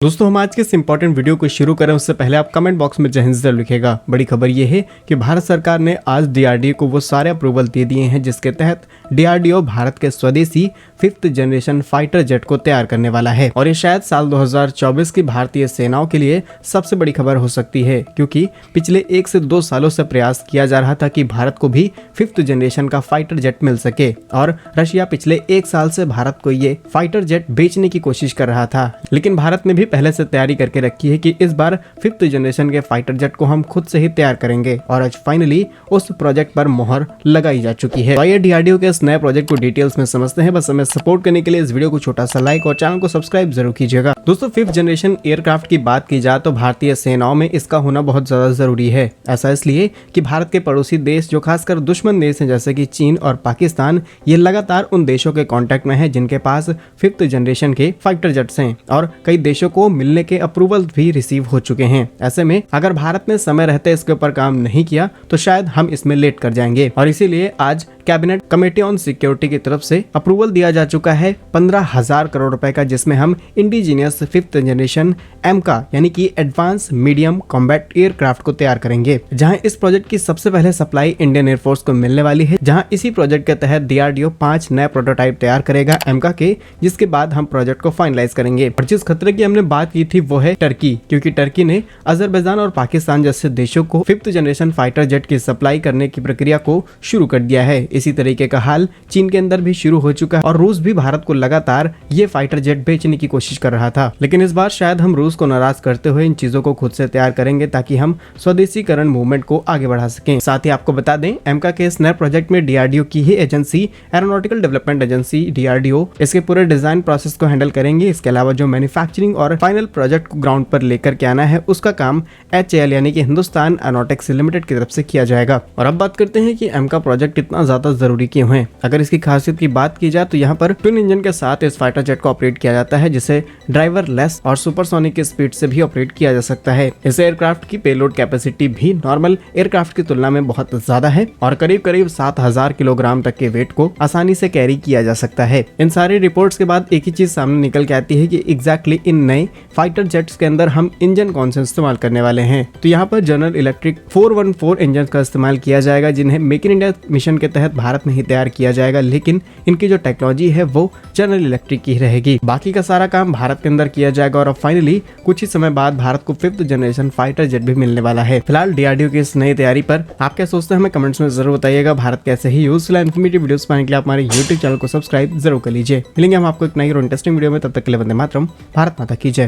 दोस्तों हम आज के इस इंपॉर्टेंट वीडियो को शुरू करें उससे पहले आप कमेंट बॉक्स में जय हिंद जरूर लिखिएगा। बड़ी खबर ये है कि भारत सरकार ने आज डीआरडीओ को वो सारे अप्रूवल दे दिए हैं जिसके तहत डीआरडीओ भारत के स्वदेशी 5th जनरेशन फाइटर जेट को तैयार करने वाला है और ये शायद साल 2024 की भारतीय सेनाओं के लिए सबसे बड़ी खबर हो सकती है, क्योंकि पिछले 1 से 2 सालों से प्रयास किया जा रहा था कि भारत को भी 5th जनरेशन का फाइटर जेट मिल सके और रशिया पिछले 1 साल से भारत को ये फाइटर जेट बेचने की कोशिश कर रहा था। लेकिन भारत ने भी पहले से तैयारी करके रखी है कि इस बार 5th जनरेशन के फाइटर जेट को हम खुद से ही तैयार करेंगे और आज फाइनली उस प्रोजेक्ट पर मोहर लगाई जा चुकी है। तो आइए डीआरडीओ के इस नए प्रोजेक्ट को डिटेल्स में समझते हैं। बस हमें सपोर्ट करने के लिए इस वीडियो को छोटा सा लाइक और चैनल को सब्सक्राइब जरूर कीजिएगा। दोस्तों 5th जनरेशन एयरक्राफ्ट की बात की जाए तो भारतीय सेनाओं में इसका होना बहुत ज्यादा जरूरी है। ऐसा इसलिए कि भारत के पड़ोसी देश जो खासकर दुश्मन देश हैं जैसे कि चीन और पाकिस्तान, ये लगातार उन देशों के कांटेक्ट में है जिनके पास 5th जनरेशन के फाइटर जेट्स हैं और कई देशों को मिलने के अप्रूवल भी रिसीव हो चुके हैं। ऐसे में अगर भारत ने समय रहते इसके ऊपर काम नहीं किया तो शायद हम इसमें लेट कर जाएंगे और इसीलिए आज कैबिनेट कमेटी ऑन सिक्योरिटी की तरफ से अप्रूवल दिया जा चुका है 15,000 करोड़ रुपए का, जिसमें हम इंडिजीनियस 5th जनरेशन एमका यानी कि एडवांस मीडियम कॉम्बैट एयरक्राफ्ट को तैयार करेंगे, जहां इस प्रोजेक्ट की सबसे पहले सप्लाई इंडियन एयरफोर्स को मिलने वाली है। जहां इसी प्रोजेक्ट के तहत डीआरडीओ 5 नए प्रोटोटाइप तैयार करेगा एमका के, जिसके बाद हम प्रोजेक्ट को फाइनलाइज करेंगे। और जिस खतरे की हमने बात की थी वो है टर्की, क्योंकि टर्की ने अजरबैजान और पाकिस्तान जैसे देशों को 5th जनरेशन फाइटर जेट की सप्लाई करने की प्रक्रिया को शुरू कर दिया है। इसी तरीके का हाल चीन के अंदर भी शुरू हो चुका है और रूस भी भारत को लगातार ये फाइटर जेट बेचने की कोशिश कर रहा था। लेकिन इस बार शायद हम रूस को नाराज करते हुए इन चीजों को खुद से तैयार करेंगे ताकि हम स्वदेशीकरण मूवमेंट को आगे बढ़ा सकें। साथ ही आपको बता दें एमका के इस नए प्रोजेक्ट में डीआरडीओ की ही agency aeronautical development agency DRDO इसके पूरे डिजाइन प्रोसेस को हैंडल करेंगे। इसके अलावा जो मैन्युफैक्चरिंग और फाइनल प्रोजेक्ट को ग्राउंड पर लेकर के आना है उसका काम HAL यानी कि हिंदुस्तान एरोनॉटिक्स लिमिटेड की तरफ से किया जाएगा। और अब बात करते हैं कि एमका प्रोजेक्ट कितना ज्यादा जरूरी क्यों है। अगर इसकी खासियत की बात की जाए तो यहाँ पर ट्विन इंजन के साथ इस फाइटर जेट को ऑपरेट किया जाता है, जिसे ड्राइवर लेस और सुपरसोनिक की स्पीड से भी ऑपरेट किया जा सकता है। इस एयरक्राफ्ट की पेलोड कैपेसिटी भी नॉर्मल एयरक्राफ्ट की तुलना में बहुत ज्यादा है और करीब करीब 7,000 किलोग्राम तक के वेट को आसानी से कैरी किया जा सकता है। इन सारी रिपोर्ट्स के बाद एक ही चीज सामने निकल के आती है कि एग्जैक्टली इन नए फाइटर जेट्स के अंदर हम इंजन कौन से इस्तेमाल करने वाले हैं। तो यहाँ पर जनरल इलेक्ट्रिक 414 इंजन का इस्तेमाल किया जाएगा, जिन्हें मेक इन इंडिया मिशन के तहत भारत में ही तैयार किया जाएगा, लेकिन इनकी जो टेक्नोलॉजी है वो जनरल इलेक्ट्रिक की रहेगी। बाकी का सारा काम भारत के अंदर किया जाएगा और अब फाइनली कुछ ही समय बाद भारत को 5th जनरेशन फाइटर जेट भी मिलने वाला है। फिलहाल डीआरडीओ की इस नई तैयारी पर आप क्या सोचते हैं हमें कमेंट्स में जरूर बताइएगा। भारत के ऐसे ही यूजफुल इन्फॉर्मेटिव वीडियोस पाने के लिए आप हमारे यूट्यूब चैनल को सब्सक्राइब जरूर कर लीजिए। मिलेंगे हम आपको एक नई और इंटरेस्टिंग वीडियो में, तब तक के लिए वंदे मातरम, भारत माता की जय।